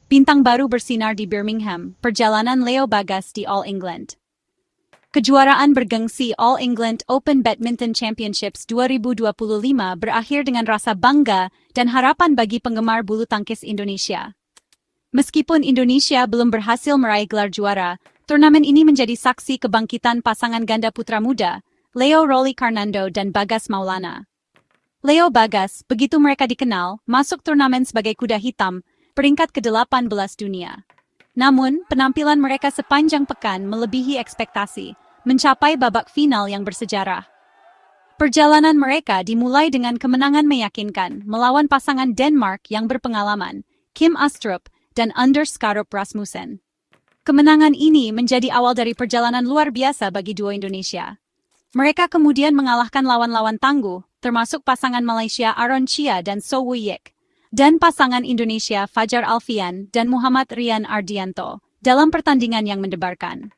Bintang baru bersinar di Birmingham, perjalanan Leo Bagas di All England. Kejuaraan bergengsi All England Open Badminton Championships 2025 berakhir dengan rasa bangga dan harapan bagi penggemar bulu tangkis Indonesia. Meskipun Indonesia belum berhasil meraih gelar juara, turnamen ini menjadi saksi kebangkitan pasangan ganda putra muda, Leo Rolly Carnando dan Bagas Maulana. Leo Bagas, begitu mereka dikenal, masuk turnamen sebagai kuda hitam, peringkat ke-18 dunia. Namun, penampilan mereka sepanjang pekan melebihi ekspektasi, mencapai babak final yang bersejarah. Perjalanan mereka dimulai dengan kemenangan meyakinkan melawan pasangan Denmark yang berpengalaman, Kim Astrup dan Anders Skarup Rasmussen. Kemenangan ini menjadi awal dari perjalanan luar biasa bagi duo Indonesia. Mereka kemudian mengalahkan lawan-lawan tangguh, termasuk pasangan Malaysia Aaron Chia dan So Woo Yik, dan pasangan Indonesia Fajar Alfian dan Muhammad Rian Ardianto, dalam pertandingan yang mendebarkan.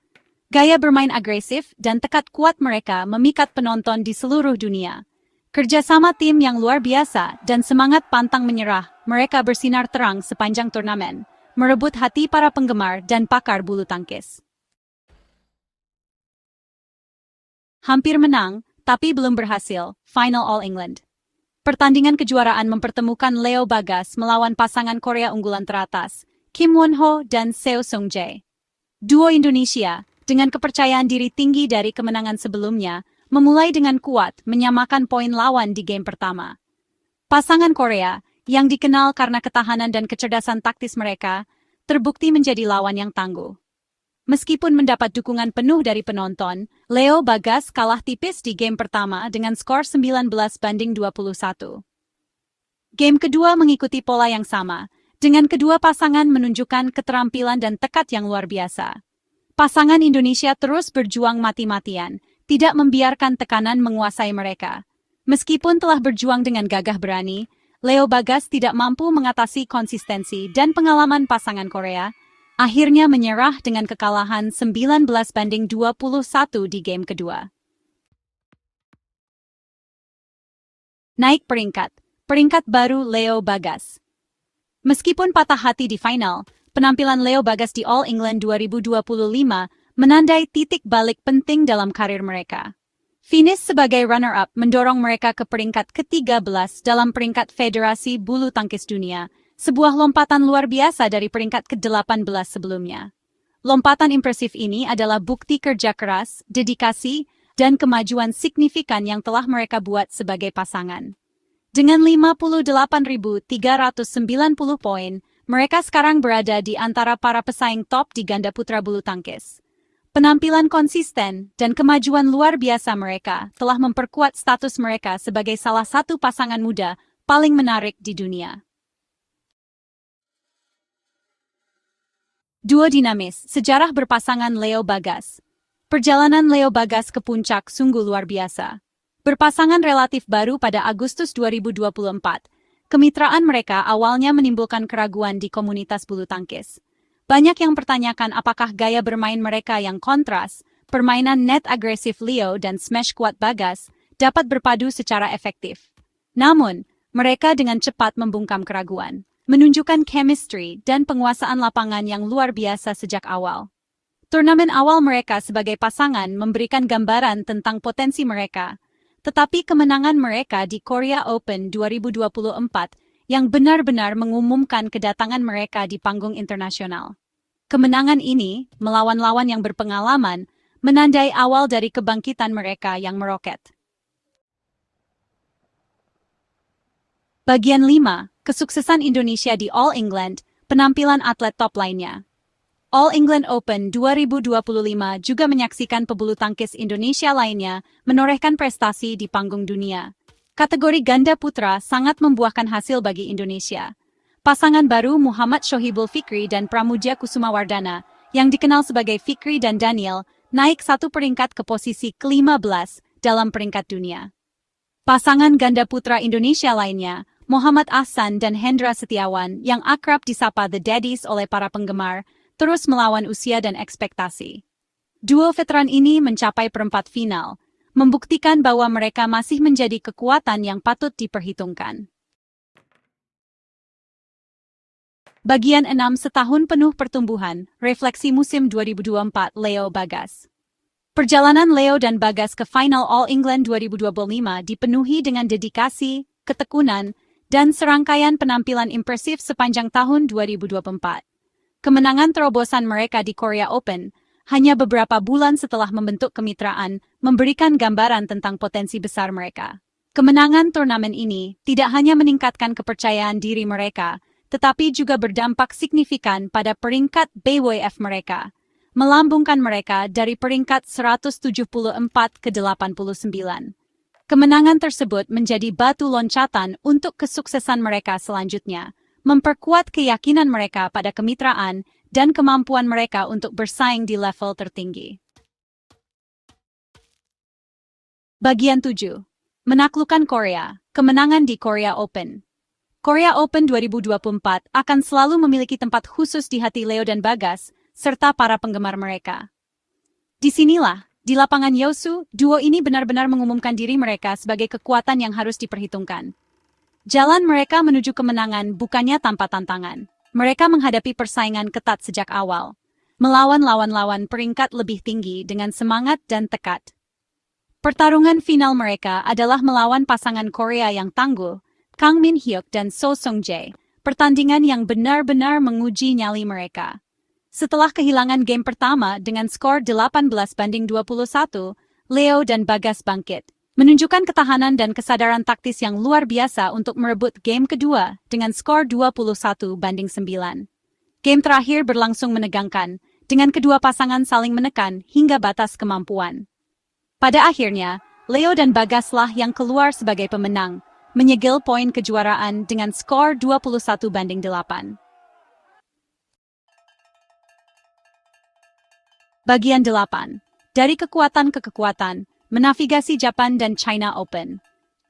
Gaya bermain agresif dan tekad kuat mereka memikat penonton di seluruh dunia. Kerjasama tim yang luar biasa dan semangat pantang menyerah, mereka bersinar terang sepanjang turnamen, merebut hati para penggemar dan pakar bulu tangkis. Hampir menang, tapi belum berhasil, Final All England. Pertandingan kejuaraan mempertemukan Leo Bagas melawan pasangan Korea unggulan teratas, Kim Won-ho dan Seo Seung-jae. Duo Indonesia, dengan kepercayaan diri tinggi dari kemenangan sebelumnya, memulai dengan kuat menyamakan poin lawan di game pertama. Pasangan Korea, yang dikenal karena ketahanan dan kecerdasan taktis mereka, terbukti menjadi lawan yang tangguh. Meskipun mendapat dukungan penuh dari penonton, Leo Bagas kalah tipis di game pertama dengan skor 19-21. Game kedua mengikuti pola yang sama, dengan kedua pasangan menunjukkan keterampilan dan tekad yang luar biasa. Pasangan Indonesia terus berjuang mati-matian, tidak membiarkan tekanan menguasai mereka. Meskipun telah berjuang dengan gagah berani, Leo Bagas tidak mampu mengatasi konsistensi dan pengalaman pasangan Korea, akhirnya menyerah dengan kekalahan 19-21 di game kedua. Naik peringkat baru Leo Bagas. Meskipun patah hati di final, penampilan Leo Bagas di All England 2025 menandai titik balik penting dalam karir mereka. Finish sebagai runner-up mendorong mereka ke peringkat ke-13 dalam peringkat Federasi Bulu Tangkis Dunia, sebuah lompatan luar biasa dari peringkat ke-18 sebelumnya. Lompatan impresif ini adalah bukti kerja keras, dedikasi, dan kemajuan signifikan yang telah mereka buat sebagai pasangan. Dengan 58.390 poin, mereka sekarang berada di antara para pesaing top di ganda putra bulu tangkis. Penampilan konsisten dan kemajuan luar biasa mereka telah memperkuat status mereka sebagai salah satu pasangan muda paling menarik di dunia. Duo dinamis, sejarah berpasangan Leo Bagas. Perjalanan Leo Bagas ke puncak sungguh luar biasa. Berpasangan relatif baru pada Agustus 2024, kemitraan mereka awalnya menimbulkan keraguan di komunitas bulu tangkis. Banyak yang pertanyakan apakah gaya bermain mereka yang kontras, permainan net agresif Leo dan smash kuat Bagas, dapat berpadu secara efektif. Namun, mereka dengan cepat membungkam keraguan, menunjukkan chemistry dan penguasaan lapangan yang luar biasa sejak awal. Turnamen awal mereka sebagai pasangan memberikan gambaran tentang potensi mereka, tetapi kemenangan mereka di Korea Open 2024 yang benar-benar mengumumkan kedatangan mereka di panggung internasional. Kemenangan ini, melawan lawan yang berpengalaman, menandai awal dari kebangkitan mereka yang meroket. Bagian 5. Kesuksesan Indonesia di All England, penampilan atlet top lainnya. All England Open 2025 juga menyaksikan pebulu tangkis Indonesia lainnya menorehkan prestasi di panggung dunia. Kategori ganda putra sangat membuahkan hasil bagi Indonesia. Pasangan baru Muhammad Shohibul Fikri dan Pramudia Kusumawardana, yang dikenal sebagai Fikri dan Daniel, naik satu peringkat ke posisi ke-15 dalam peringkat dunia. Pasangan ganda putra Indonesia lainnya, Muhammad Ahsan dan Hendra Setiawan yang akrab disapa The Daddies oleh para penggemar, terus melawan usia dan ekspektasi. Duo veteran ini mencapai perempat final, membuktikan bahwa mereka masih menjadi kekuatan yang patut diperhitungkan. Bagian 6 setahun penuh pertumbuhan, refleksi musim 2024 Leo Bagas. Perjalanan Leo dan Bagas ke final All England 2025 dipenuhi dengan dedikasi, ketekunan, dan serangkaian penampilan impresif sepanjang tahun 2024. Kemenangan terobosan mereka di Korea Open, hanya beberapa bulan setelah membentuk kemitraan, memberikan gambaran tentang potensi besar mereka. Kemenangan turnamen ini tidak hanya meningkatkan kepercayaan diri mereka, tetapi juga berdampak signifikan pada peringkat BWF mereka, melambungkan mereka dari peringkat 174 ke 89. Kemenangan tersebut menjadi batu loncatan untuk kesuksesan mereka selanjutnya, memperkuat keyakinan mereka pada kemitraan dan kemampuan mereka untuk bersaing di level tertinggi. Bagian 7. Menaklukkan Korea, kemenangan di Korea Open. Korea Open 2024 akan selalu memiliki tempat khusus di hati Leo dan Bagas, serta para penggemar mereka. Disinilah, di lapangan Yeosu, duo ini benar-benar mengumumkan diri mereka sebagai kekuatan yang harus diperhitungkan. Jalan mereka menuju kemenangan bukannya tanpa tantangan. Mereka menghadapi persaingan ketat sejak awal, melawan lawan-lawan peringkat lebih tinggi dengan semangat dan tekad. Pertarungan final mereka adalah melawan pasangan Korea yang tangguh, Kang Min Hyuk dan So Sung Jae, pertandingan yang benar-benar menguji nyali mereka. Setelah kehilangan game pertama dengan skor 18-21, Leo dan Bagas bangkit, menunjukkan ketahanan dan kesadaran taktis yang luar biasa untuk merebut game kedua dengan skor 21-9. Game terakhir berlangsung menegangkan, dengan kedua pasangan saling menekan hingga batas kemampuan. Pada akhirnya, Leo dan Bagaslah yang keluar sebagai pemenang, menyegel poin kejuaraan dengan skor 21-8. Bagian 8. Dari kekuatan ke kekuatan, menavigasi Japan dan China Open.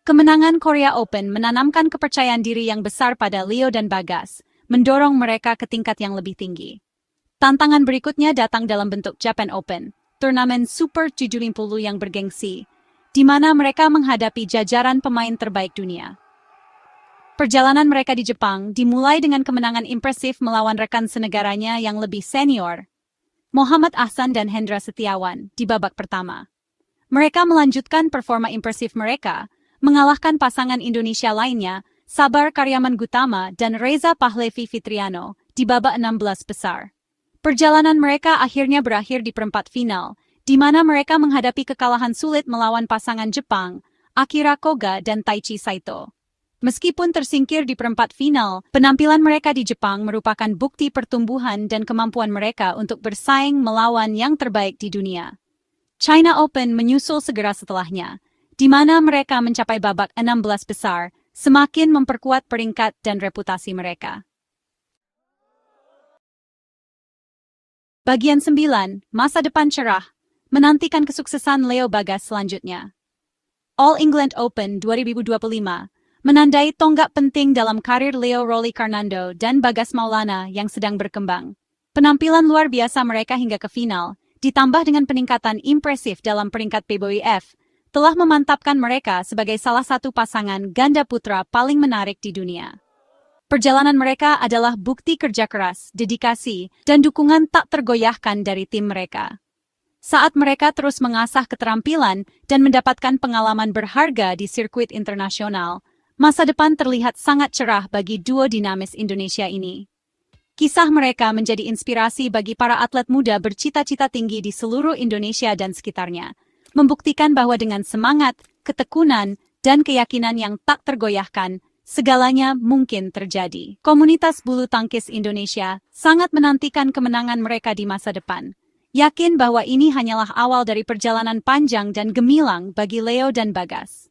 Kemenangan Korea Open menanamkan kepercayaan diri yang besar pada Leo dan Bagas, mendorong mereka ke tingkat yang lebih tinggi. Tantangan berikutnya datang dalam bentuk Japan Open, turnamen Super 70 yang bergengsi, di mana mereka menghadapi jajaran pemain terbaik dunia. Perjalanan mereka di Jepang dimulai dengan kemenangan impresif melawan rekan senegaranya yang lebih senior, Muhammad Ahsan dan Hendra Setiawan, di babak pertama. Mereka melanjutkan performa impresif mereka, mengalahkan pasangan Indonesia lainnya, Sabar Karyaman Gutama dan Reza Pahlevi Fitriano, di babak 16 besar. Perjalanan mereka akhirnya berakhir di perempat final, di mana mereka menghadapi kekalahan sulit melawan pasangan Jepang, Akira Koga dan Taichi Saito. Meskipun tersingkir di perempat final, penampilan mereka di Jepang merupakan bukti pertumbuhan dan kemampuan mereka untuk bersaing melawan yang terbaik di dunia. China Open menyusul segera setelahnya, di mana mereka mencapai babak 16 besar, semakin memperkuat peringkat dan reputasi mereka. Bagian 9, masa depan cerah, menantikan kesuksesan Leo Bagas selanjutnya. All England Open 2025 menandai tonggak penting dalam karir Leo Rolly Carnando dan Bagas Maulana yang sedang berkembang. Penampilan luar biasa mereka hingga ke final, ditambah dengan peningkatan impresif dalam peringkat PBWF, telah memantapkan mereka sebagai salah satu pasangan ganda putra paling menarik di dunia. Perjalanan mereka adalah bukti kerja keras, dedikasi, dan dukungan tak tergoyahkan dari tim mereka. Saat mereka terus mengasah keterampilan dan mendapatkan pengalaman berharga di sirkuit internasional, masa depan terlihat sangat cerah bagi duo dinamis Indonesia ini. Kisah mereka menjadi inspirasi bagi para atlet muda bercita-cita tinggi di seluruh Indonesia dan sekitarnya, membuktikan bahwa dengan semangat, ketekunan, dan keyakinan yang tak tergoyahkan, segalanya mungkin terjadi. Komunitas bulu tangkis Indonesia sangat menantikan kemenangan mereka di masa depan. Yakin bahwa ini hanyalah awal dari perjalanan panjang dan gemilang bagi Leo dan Bagas.